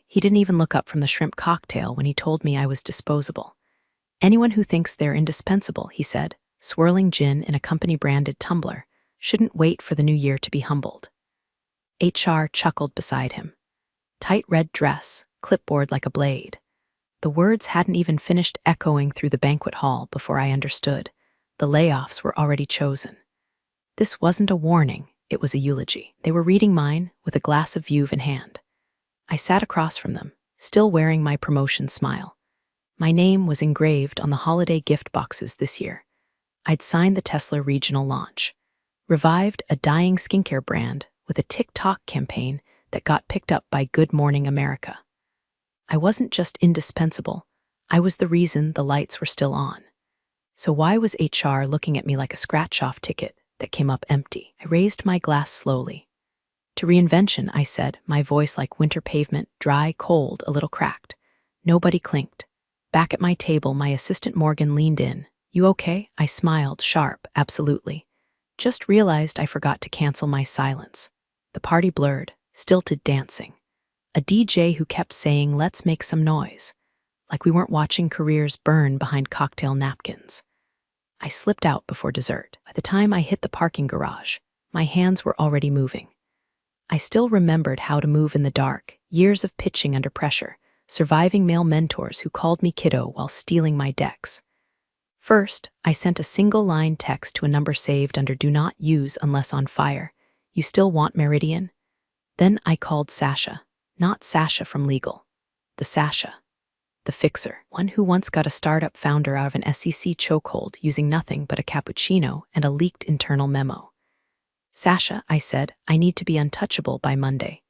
He didn't even look up from the shrimp cocktail when he told me I was disposable. Anyone who thinks they're indispensable, he said, swirling gin in a company-branded tumbler, shouldn't wait for the new year to be humbled. HR chuckled beside him. Tight red dress, clipboard like a blade. The words hadn't even finished echoing through the banquet hall before I understood. The layoffs were already chosen. This wasn't a warning, it was a eulogy. They were reading mine with a glass of Veuve in hand. I sat across from them, still wearing my promotion smile. My name was engraved on the holiday gift boxes this year. I'd signed the Tesla regional launch, revived a dying skincare brand with a TikTok campaign that got picked up by Good Morning America. I wasn't just indispensable, I was the reason the lights were still on. So why was HR looking at me like a scratch-off ticket that came up empty? I raised my glass slowly. To reinvention, I said, my voice like winter pavement, dry, cold, a little cracked. Nobody clinked. Back at my table, my assistant Morgan leaned in. You okay? I smiled, sharp, absolutely. Just realized I forgot to cancel my silence. The party blurred, stilted dancing. A DJ who kept saying, let's make some noise, like we weren't watching careers burn behind cocktail napkins. I slipped out before dessert. By the time I hit the parking garage, my hands were already moving. I still remembered how to move in the dark, years of pitching under pressure, surviving male mentors who called me kiddo while stealing my decks. First, I sent a single-line text to a number saved under Do Not Use Unless on Fire. You still want Meridian? Then I called Sasha. Not Sasha from legal. The Sasha. The fixer. One who once got a startup founder out of an SEC chokehold using nothing but a cappuccino and a leaked internal memo. Sasha, I said, I need to be untouchable by Monday.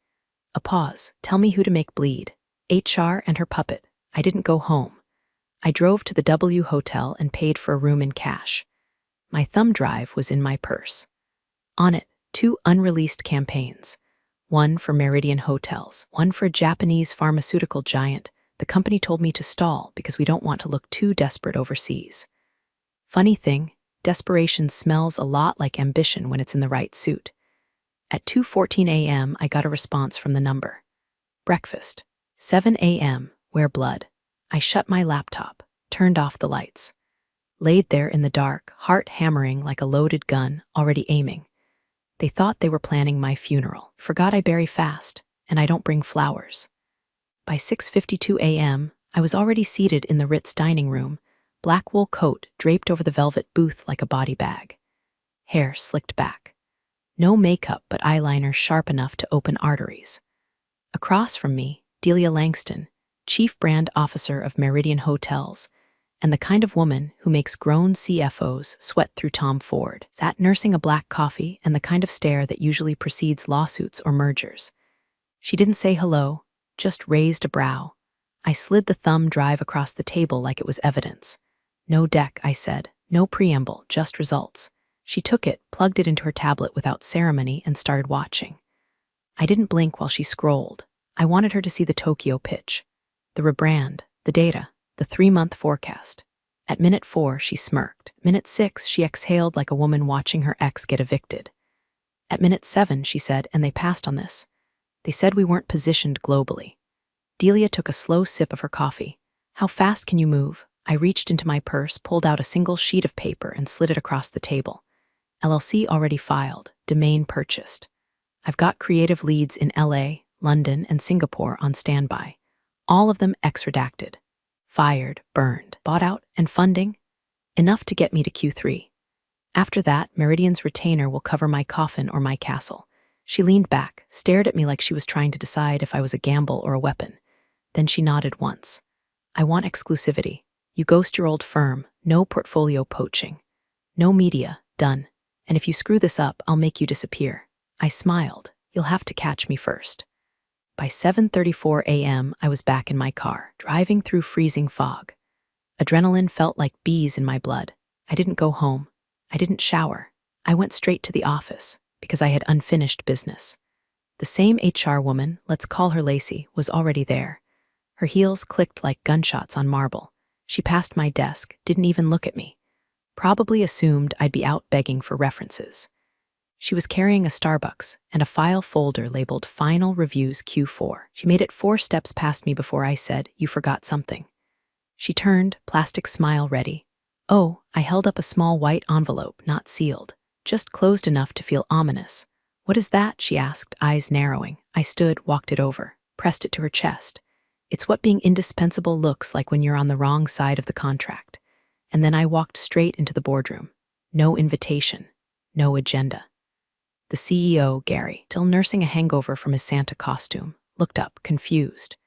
A pause. Tell me who to make bleed. HR and her puppet. I didn't go home. I drove to the W Hotel and paid for a room in cash. My thumb drive was in my purse. On it, 2 unreleased campaigns. One for Meridian Hotels, one for a Japanese pharmaceutical giant. The company told me to stall because we don't want to look too desperate overseas. Funny thing, desperation smells a lot like ambition when it's in the right suit. At 2:14 a.m., I got a response from the number. Breakfast. 7 a.m., wear blood. I shut my laptop, turned off the lights. Laid there in the dark, heart hammering like a loaded gun, already aiming. They thought they were planning my funeral. Forgot I bury fast, and I don't bring flowers. By 6:52 a.m., I was already seated in the Ritz dining room, black wool coat draped over the velvet booth like a body bag. Hair slicked back. No makeup but eyeliner sharp enough to open arteries. Across from me, Delia Langston, Chief Brand Officer of Meridian Hotels, and the kind of woman who makes grown CFOs sweat through Tom Ford, sat nursing a black coffee and the kind of stare that usually precedes lawsuits or mergers. She didn't say hello, just raised a brow. I slid the thumb drive across the table like it was evidence. No deck, I said, no preamble, just results. She took it, plugged it into her tablet without ceremony, and started watching. I didn't blink while she scrolled. I wanted her to see the Tokyo pitch, the rebrand, the data, the 3-month forecast. At minute 4, she smirked. Minute 6, she exhaled like a woman watching her ex get evicted. At minute 7, she said, and they passed on this. They said we weren't positioned globally. Delia took a slow sip of her coffee. How fast can you move? I reached into my purse, pulled out a single sheet of paper, and slid it across the table. LLC already filed, domain purchased. I've got creative leads in LA, London, and Singapore on standby. All of them ex-redacted. Fired, burned, bought out, and funding? Enough to get me to Q3. After that, Meridian's retainer will cover my coffin or my castle. She leaned back, stared at me like she was trying to decide if I was a gamble or a weapon. Then she nodded once. I want exclusivity. You ghost your old firm, no portfolio poaching. No media, done. And if you screw this up, I'll make you disappear. I smiled. You'll have to catch me first. By 7:34 a.m., I was back in my car, driving through freezing fog. Adrenaline felt like bees in my blood. I didn't go home. I didn't shower. I went straight to the office, because I had unfinished business. The same HR woman, let's call her Lacey, was already there. Her heels clicked like gunshots on marble. She passed my desk, didn't even look at me. Probably assumed I'd be out begging for references. She was carrying a Starbucks and a file folder labeled Final Reviews Q4. She made it 4 steps past me before I said, "You forgot something." She turned, plastic smile ready. Oh, I held up a small white envelope, not sealed, just closed enough to feel ominous. "What is that?" she asked, eyes narrowing. I stood, walked it over, pressed it to her chest. "It's what being indispensable looks like when you're on the wrong side of the contract." And then I walked straight into the boardroom. No invitation, no agenda. The CEO, Gary, still nursing a hangover from his Santa costume, looked up, confused.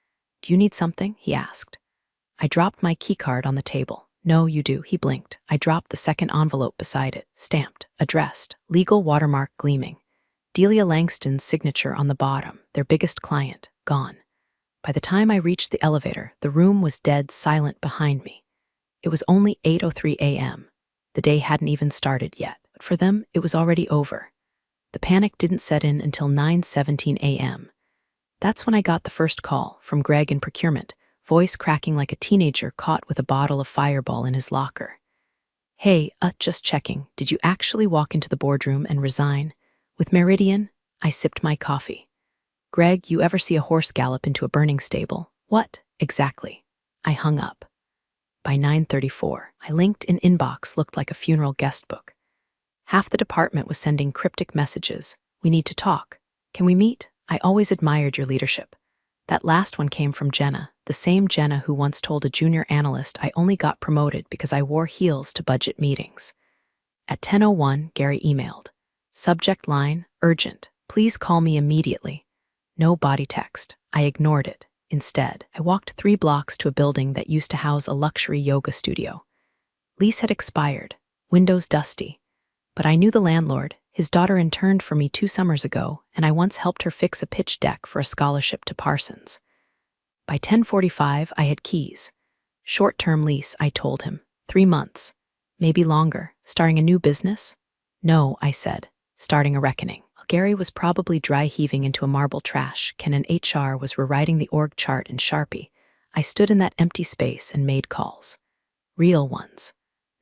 "Do you need something?" he asked. I dropped my keycard on the table. "No, you do," he blinked. I dropped the second envelope beside it, stamped, addressed, legal watermark gleaming. Delia Langston's signature on the bottom, their biggest client, gone. By the time I reached the elevator, the room was dead silent behind me. It was only 8:03 a.m. The day hadn't even started yet, but for them, it was already over. The panic didn't set in until 9:17 a.m. That's when I got the first call from Greg in procurement, voice cracking like a teenager caught with a bottle of Fireball in his locker. "Hey, just checking. Did you actually walk into the boardroom and resign?" With Meridian, I sipped my coffee. "Greg, you ever see a horse gallop into a burning stable?" "What?" "Exactly." I hung up. By 9:34, my LinkedIn inbox looked like a funeral guest book. Half the department was sending cryptic messages. "We need to talk. Can we meet? I always admired your leadership." That last one came from Jenna, the same Jenna who once told a junior analyst I only got promoted because I wore heels to budget meetings. At 10:01, Gary emailed. Subject line, urgent. Please call me immediately. No body text. I ignored it. Instead, I walked 3 blocks to a building that used to house a luxury yoga studio. Lease had expired, windows dusty. But I knew the landlord. His daughter interned for me 2 summers ago, and I once helped her fix a pitch deck for a scholarship to Parsons. By 10:45, I had keys. Short-term lease, I told him. 3 months. Maybe longer. Starting a new business? No, I said. Starting a reckoning. Gary was probably dry heaving into a marble trash. Ken and HR was rewriting the org chart in Sharpie. I stood in that empty space and made calls. Real ones.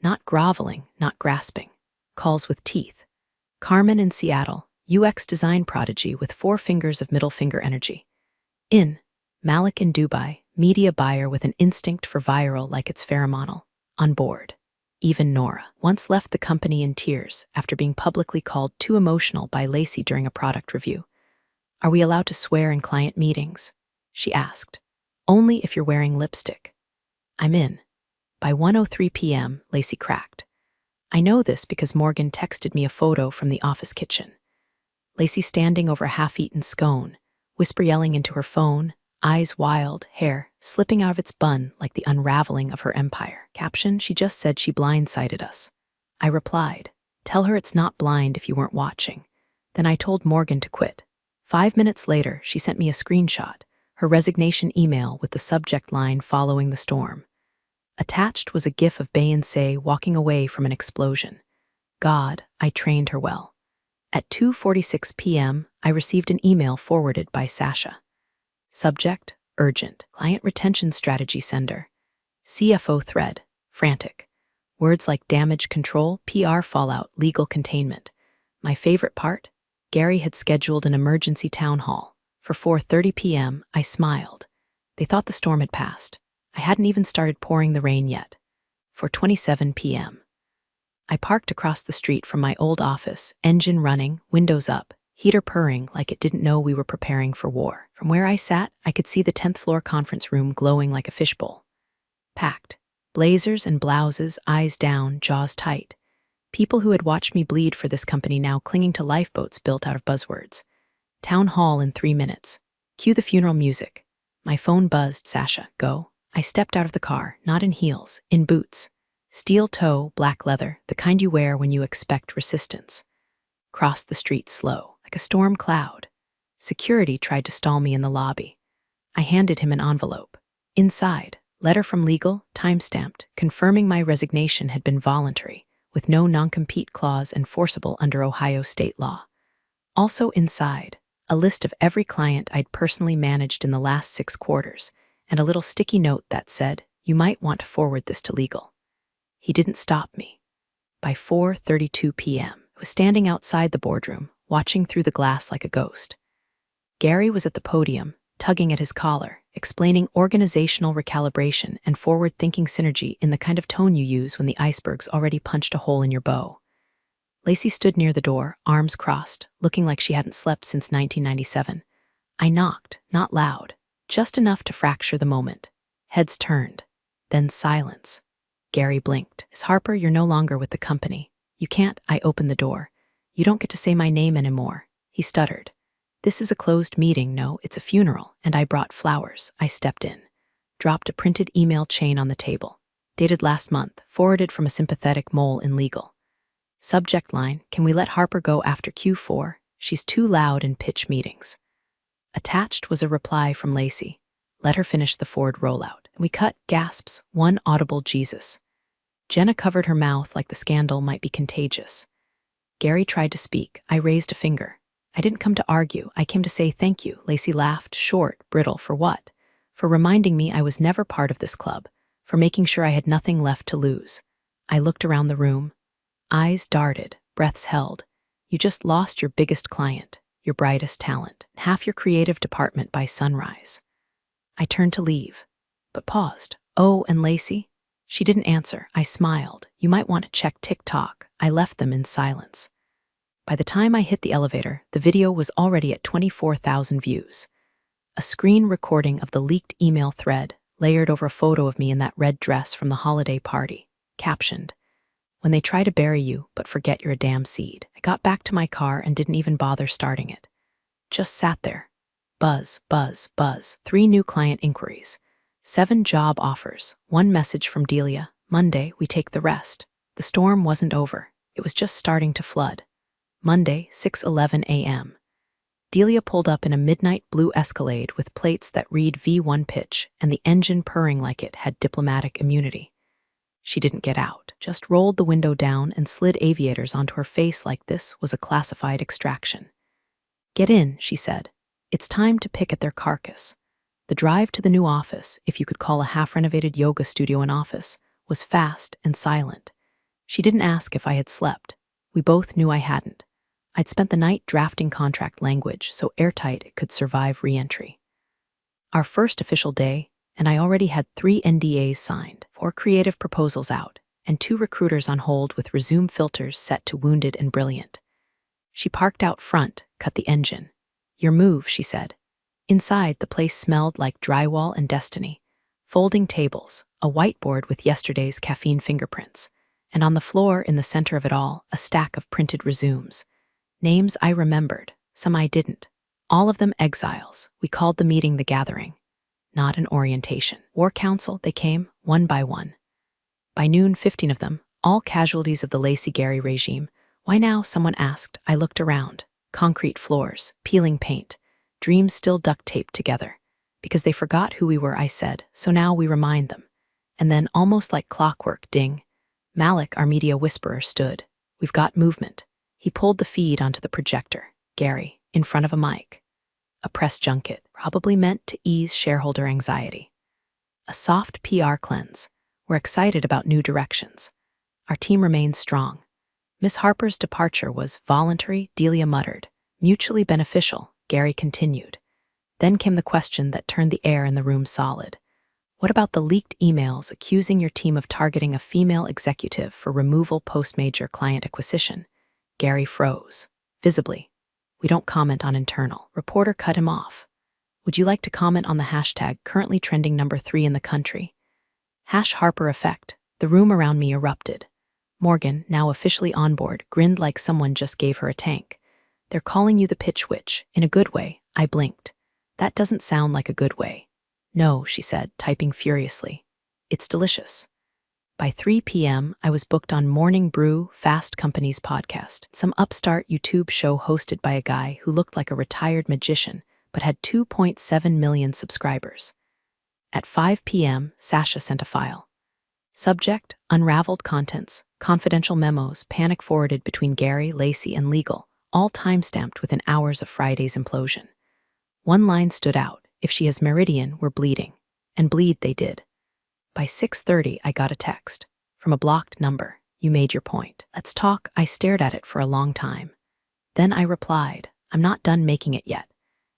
Not groveling, not grasping. Calls with teeth. Carmen in Seattle, UX design prodigy with 4 fingers of middle finger energy. In. Malik in Dubai, media buyer with an instinct for viral like it's pheromonal. On board. Even Nora once left the company in tears after being publicly called too emotional by Lacey during a product review. "Are we allowed to swear in client meetings?" she asked. "Only if you're wearing lipstick." "I'm in." By 1:03 p.m., Lacey cracked. I know this because Morgan texted me a photo from the office kitchen. Lacey standing over a half-eaten scone, whisper yelling into her phone, eyes wild, hair slipping out of its bun like the unraveling of her empire. Caption, "She just said she blindsided us." I replied, "Tell her it's not blind if you weren't watching." Then I told Morgan to quit. 5 minutes later, she sent me a screenshot, her resignation email with the subject line following the storm. Attached was a gif of Beyoncé walking away from an explosion. God, I trained her well. At 2:46 p.m., I received an email forwarded by Sasha. Subject, urgent. Client retention strategy sender. CFO thread, frantic. Words like damage control, PR fallout, legal containment. My favorite part? Gary had scheduled an emergency town hall. For 4:30 p.m., I smiled. They thought the storm had passed. I hadn't even started pouring the rain yet. 4:27 p.m. I parked across the street from my old office, engine running, windows up, heater purring like it didn't know we were preparing for war. From where I sat, I could see the 10th floor conference room glowing like a fishbowl. Packed. Blazers and blouses, eyes down, jaws tight. People who had watched me bleed for this company now clinging to lifeboats built out of buzzwords. Town hall in 3 minutes. Cue the funeral music. My phone buzzed. Sasha, go. I stepped out of the car, not in heels, in boots. Steel toe, black leather, the kind you wear when you expect resistance. Crossed the street slow, like a storm cloud. Security tried to stall me in the lobby. I handed him an envelope. Inside, letter from legal, time-stamped, confirming my resignation had been voluntary, with no non-compete clause enforceable under Ohio state law. Also inside, a list of every client I'd personally managed in the last 6 quarters, and a little sticky note that said, "You might want to forward this to legal." He didn't stop me. By 4:32 p.m., it was standing outside the boardroom, watching through the glass like a ghost. Gary was at the podium, tugging at his collar, explaining organizational recalibration and forward-thinking synergy in the kind of tone you use when the iceberg's already punched a hole in your bow. Lacey stood near the door, arms crossed, looking like she hadn't slept since 1997. I knocked, not loud, just enough to fracture the moment. Heads turned. Then silence. Gary blinked. Miss Harper, you're no longer with the company. You can't. I opened the door. You don't get to say my name anymore. He stuttered. This is a closed meeting. No, it's a funeral, and I brought flowers. I stepped in. Dropped a printed email chain on the table. Dated last month, forwarded from a sympathetic mole in legal. Subject line, can we let Harper go after Q4? She's too loud in pitch meetings. Attached was a reply from Lacey. Let her finish the Ford rollout. We cut, gasps, one audible Jesus. Jenna covered her mouth like the scandal might be contagious. Gary tried to speak. I raised a finger. I didn't come to argue. I came to say thank you. Lacey laughed, short, brittle. For what? For reminding me I was never part of this club. For making sure I had nothing left to lose. I looked around the room. Eyes darted, breaths held. You just lost your biggest client, your brightest talent, half your creative department by sunrise. I turned to leave, but paused. Oh, and Lacey? She didn't answer. I smiled. You might want to check TikTok. I left them in silence. By the time I hit the elevator, the video was already at 24,000 views. A screen recording of the leaked email thread, layered over a photo of me in that red dress from the holiday party, captioned, "When they try to bury you, but forget you're a damn seed." I got back to my car and didn't even bother starting it. Just sat there. Buzz, buzz, buzz. 3 new client inquiries. 7 job offers. 1 message from Delia. Monday, we take the rest. The storm wasn't over. It was just starting to flood. Monday, 6:11 a.m. Delia pulled up in a midnight blue Escalade with plates that read V1 pitch, and the engine purring like it had diplomatic immunity. She didn't get out, just rolled the window down and slid aviators onto her face like this was a classified extraction. Get in, she said. It's time to pick at their carcass. The drive to the new office, if you could call a half-renovated yoga studio an office, was fast and silent. She didn't ask if I had slept. We both knew I hadn't. I'd spent the night drafting contract language so airtight it could survive re-entry. Our first official day, and I already had 3 NDAs signed, 4 creative proposals out, and 2 recruiters on hold with resume filters set to wounded and brilliant. She parked out front, cut the engine. Your move, she said. Inside, the place smelled like drywall and destiny. Folding tables, a whiteboard with yesterday's caffeine fingerprints, and on the floor in the center of it all, a stack of printed resumes. Names I remembered, some I didn't. All of them exiles. We called the meeting the gathering. Not an orientation. War Council, they came, one by one. By noon, 15 of them, all casualties of the Lacey Gary regime. Why now, someone asked. I looked around. Concrete floors, peeling paint, dreams still duct taped together. Because they forgot who we were, I said, so now we remind them. And then, almost like clockwork, ding. Malik, our media whisperer, stood. We've got movement. He pulled the feed onto the projector. Gary, in front of a mic. A press junket, probably meant to ease shareholder anxiety. A soft PR cleanse. We're excited about new directions. Our team remains strong. Miss Harper's departure was voluntary, Delia muttered. Mutually beneficial, Gary continued. Then came the question that turned the air in the room solid. What about the leaked emails accusing your team of targeting a female executive for removal post-major client acquisition? Gary froze, visibly. We don't comment on internal. Reporter cut him off. Would you like to comment on the hashtag currently trending number 3 in the country? #Harper effect. The room around me erupted. Morgan, now officially on board, grinned like someone just gave her a tank. They're calling you the pitch witch, in a good way. I blinked. That doesn't sound like a good way. No, she said, typing furiously. It's delicious. By 3 p.m., I was booked on Morning Brew, Fast Company's podcast, some upstart YouTube show hosted by a guy who looked like a retired magician, but had 2.7 million subscribers. At 5 p.m., Sasha sent a file. Subject, unraveled contents, confidential memos, panic forwarded between Gary, Lacey, and legal, all timestamped within hours of Friday's implosion. One line stood out. If she has meridian, we're bleeding. And bleed they did. By 6:30, I got a text from a blocked number. You made your point. Let's talk. I stared at it for a long time. Then I replied, I'm not done making it yet,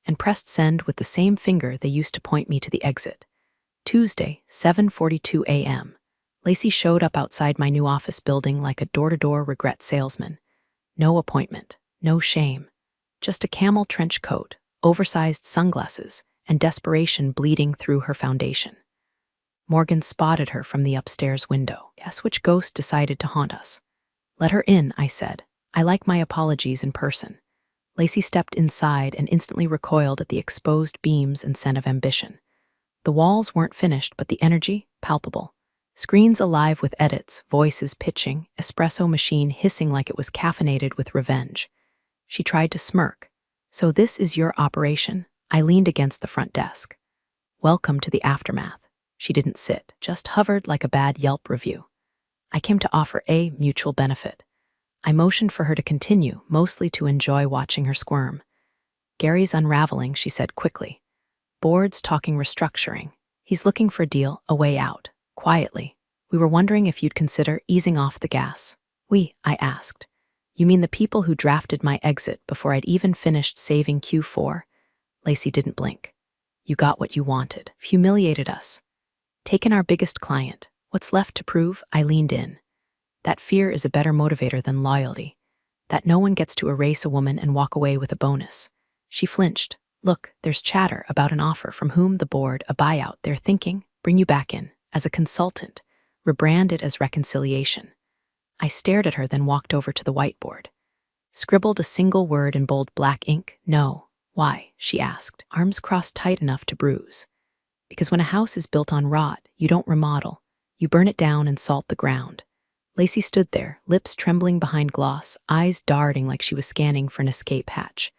and pressed send with the same finger they used to point me to the exit. Tuesday, 7:42 a.m. Lacey showed up outside my new office building like a door-to-door regret salesman. No appointment, no shame. Just a camel trench coat, oversized sunglasses, and desperation bleeding through her foundation. Morgan spotted her from the upstairs window. Guess which ghost decided to haunt us? Let her in, I said. I like my apologies in person. Lacey stepped inside and instantly recoiled at the exposed beams and scent of ambition. The walls weren't finished, but the energy, palpable. Screens alive with edits, voices pitching, espresso machine hissing like it was caffeinated with revenge. She tried to smirk. So this is your operation? I leaned against the front desk. Welcome to the aftermath. She didn't sit, just hovered like a bad Yelp review. I came to offer a mutual benefit. I motioned for her to continue, mostly to enjoy watching her squirm. Gary's unraveling, she said quickly. Board's talking restructuring. He's looking for a deal, a way out. Quietly. We were wondering if you'd consider easing off the gas. I asked. You mean the people who drafted my exit before I'd even finished saving Q4? Lacey didn't blink. You got what you wanted. Humiliated us. Taken our biggest client. What's left to prove? I leaned in. That fear is a better motivator than loyalty. That no one gets to erase a woman and walk away with a bonus. She flinched. Look, there's chatter about an offer from whom the board, a buyout. They're thinking, bring you back in, as a consultant, rebrand it as reconciliation. I stared at her, then walked over to the whiteboard. Scribbled a single word in bold black ink. No. Why? She asked, arms crossed tight enough to bruise. Because when a house is built on rot, you don't remodel. You burn it down and salt the ground. Lacey stood there, lips trembling behind gloss, eyes darting like she was scanning for an escape hatch.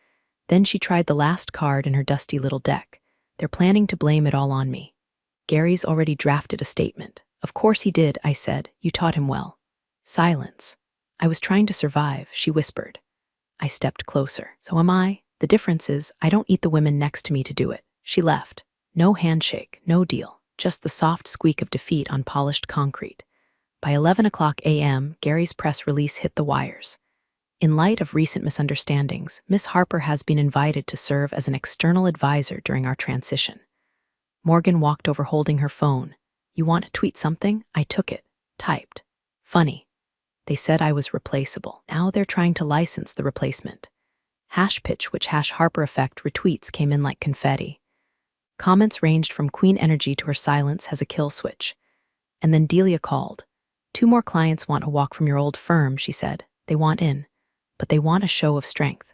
Then she tried the last card in her dusty little deck. They're planning to blame it all on me. Gary's already drafted a statement. Of course he did, I said. You taught him well. Silence. I was trying to survive, she whispered. I stepped closer. So am I. The difference is, I don't eat the women next to me to do it. She left. No handshake, no deal. Just the soft squeak of defeat on polished concrete. By 11 o'clock a.m., Gary's press release hit the wires. In light of recent misunderstandings, Miss Harper has been invited to serve as an external advisor during our transition. Morgan walked over holding her phone. You want to tweet something? I took it. Typed. Funny. They said I was replaceable. Now they're trying to license the replacement. Hash pitch which hash Harper effect retweets came in like confetti. Comments ranged from Queen Energy to her silence has a kill switch. And then Delia called. 2 more clients want a walk from your old firm, she said. They want in. But they want a show of strength.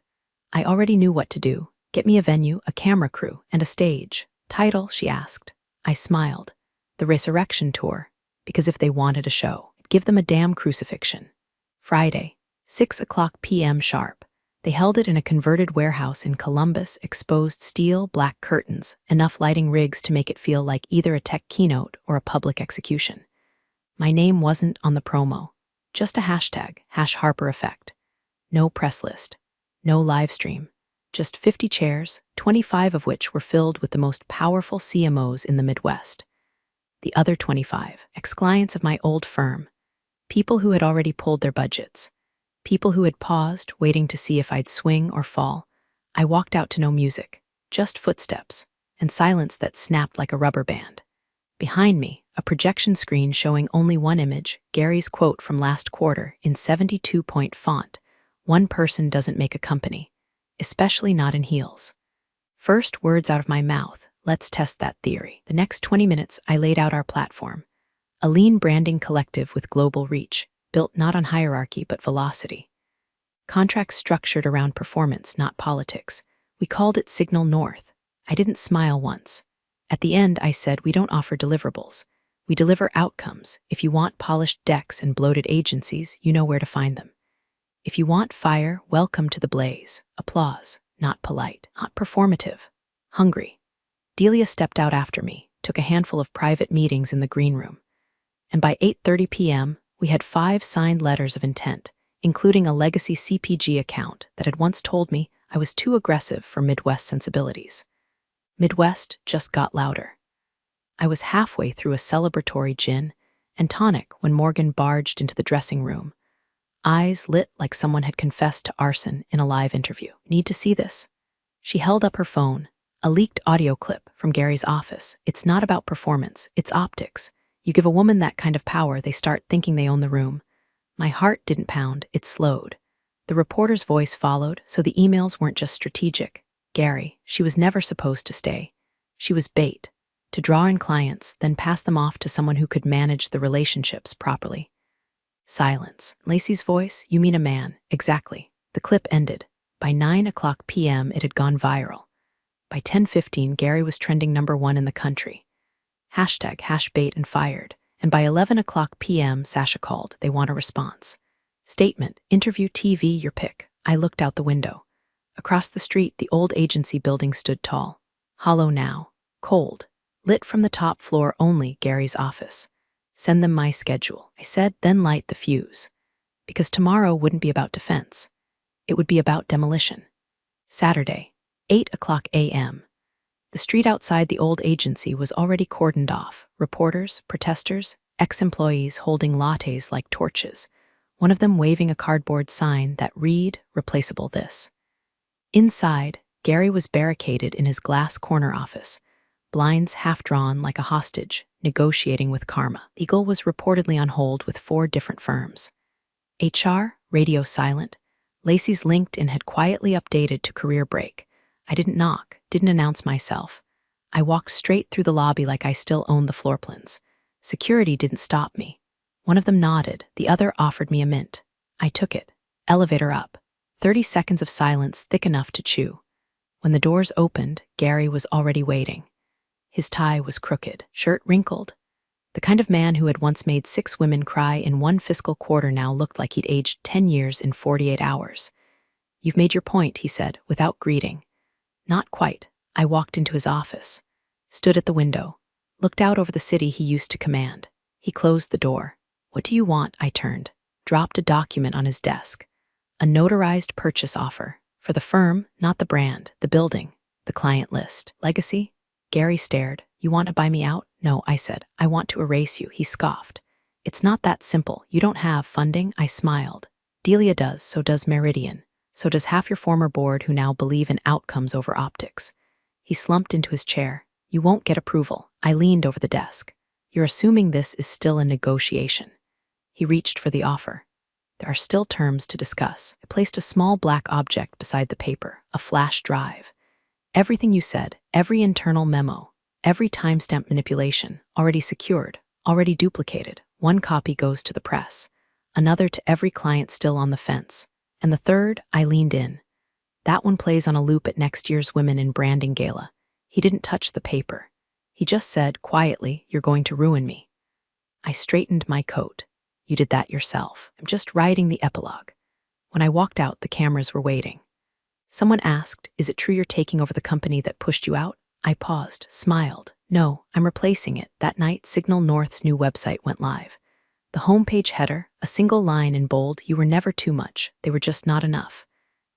I already knew what to do. Get me a venue, a camera crew, and a stage. Title, she asked. I smiled. The Resurrection Tour. Because if they wanted a show, give them a damn crucifixion. Friday, 6 o'clock p.m. sharp. They held it in a converted warehouse in Columbus, exposed steel, black curtains, enough lighting rigs to make it feel like either a tech keynote or a public execution. My name wasn't on the promo. Just a hashtag, #HarperEffect. No press list. No live stream. Just 50 chairs, 25 of which were filled with the most powerful CMOs in the Midwest. The other 25, ex-clients of my old firm. People who had already pulled their budgets. People who had paused, waiting to see if I'd swing or fall. I walked out to no music, just footsteps, and silence that snapped like a rubber band. Behind me, a projection screen showing only one image, Gary's quote from last quarter in 72-point font. One person doesn't make a company, especially not in heels. First words out of my mouth, let's test that theory. The next 20 minutes, I laid out our platform. A lean branding collective with global reach, built not on hierarchy but velocity. Contracts structured around performance, not politics. We called it Signal North. I didn't smile once. At the end, I said, we don't offer deliverables. We deliver outcomes. If you want polished decks and bloated agencies, you know where to find them. If you want fire, welcome to the blaze. Applause, not polite, not performative. Hungry. Delia stepped out after me, took a handful of private meetings in the green room. And by 8:30 p.m., we had 5 signed letters of intent, including a legacy CPG account that had once told me I was too aggressive for Midwest sensibilities. Midwest just got louder. I was halfway through a celebratory gin, and tonic when Morgan barged into the dressing room, eyes lit like someone had confessed to arson in a live interview. Need to see this? She held up her phone, a leaked audio clip from Gary's office. It's not about performance, it's optics. You give a woman that kind of power, they start thinking they own the room. My heart didn't pound, it slowed. The reporter's voice followed, so the emails weren't just strategic. Gary, she was never supposed to stay. She was bait, to draw in clients, then pass them off to someone who could manage the relationships properly. Silence. Lacey's voice, you mean a man. Exactly. The clip ended. By 9:00 p.m., it had gone viral. By 10:15, Gary was trending #1 in the country. #bait and fired. And by 11:00 p.m., Sasha called. They want a response. Statement, interview, TV, your pick. I looked out the window. Across the street, the old agency building stood tall. Hollow now. Cold. Lit from the top floor only, Gary's office. Send them my schedule, I said, then light the fuse. Because tomorrow wouldn't be about defense. It would be about demolition. Saturday, 8:00 a.m. The street outside the old agency was already cordoned off. Reporters, protesters, ex-employees holding lattes like torches, one of them waving a cardboard sign that read, replaceable this. Inside, Gary was barricaded in his glass corner office, blinds half-drawn like a hostage, negotiating with karma. Legal was reportedly on hold with 4 different firms. HR, radio silent. Lacey's LinkedIn had quietly updated to career break. I didn't knock, didn't announce myself. I walked straight through the lobby like I still owned the floor plans. Security didn't stop me. One of them nodded, the other offered me a mint. I took it. Elevator up. 30 seconds of silence thick enough to chew. When the doors opened, Gary was already waiting. His tie was crooked, shirt wrinkled. The kind of man who had once made 6 women cry in 1 fiscal quarter now looked like he'd aged 10 years in 48 hours. You've made your point, he said, without greeting. Not quite. I walked into his office, stood at the window, looked out over the city he used to command. He closed the door. What do you want? I turned, dropped a document on his desk. A notarized purchase offer. For the firm, not the brand, the building, the client list. Legacy? Gary stared. You want to buy me out? No, I said. I want to erase you. He scoffed. It's not that simple. You don't have funding? I smiled. Delia does, so does Meridian. So does half your former board who now believe in outcomes over optics. He slumped into his chair. You won't get approval. I leaned over the desk. You're assuming this is still a negotiation. He reached for the offer. There are still terms to discuss. I placed a small black object beside the paper, a flash drive. Everything you said, every internal memo, every timestamp manipulation, already secured, already duplicated. 1 copy goes to the press, another to every client still on the fence. And the third, I leaned in. That one plays on a loop at next year's Women in Branding Gala. He didn't touch the paper. He just said, quietly, you're going to ruin me. I straightened my coat. You did that yourself. I'm just writing the epilogue. When I walked out, the cameras were waiting. Someone asked, is it true you're taking over the company that pushed you out? I paused, smiled. No, I'm replacing it. That night, Signal North's new website went live. The homepage header, a single line in bold, you were never too much, they were just not enough.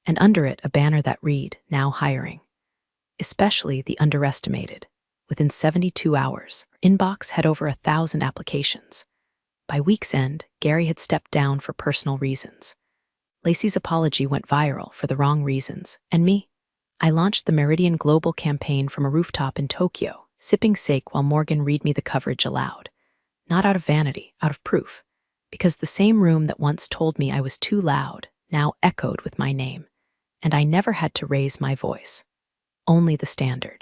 And under it, a banner that read, now hiring. Especially the underestimated. Within 72 hours, our inbox had over 1,000 applications. By week's end, Gary had stepped down for personal reasons. Lacey's apology went viral for the wrong reasons. And me? I launched the Meridian Global campaign from a rooftop in Tokyo, sipping sake while Morgan read me the coverage aloud. Not out of vanity, out of proof. Because the same room that once told me I was too loud now echoed with my name. And I never had to raise my voice. Only the standard.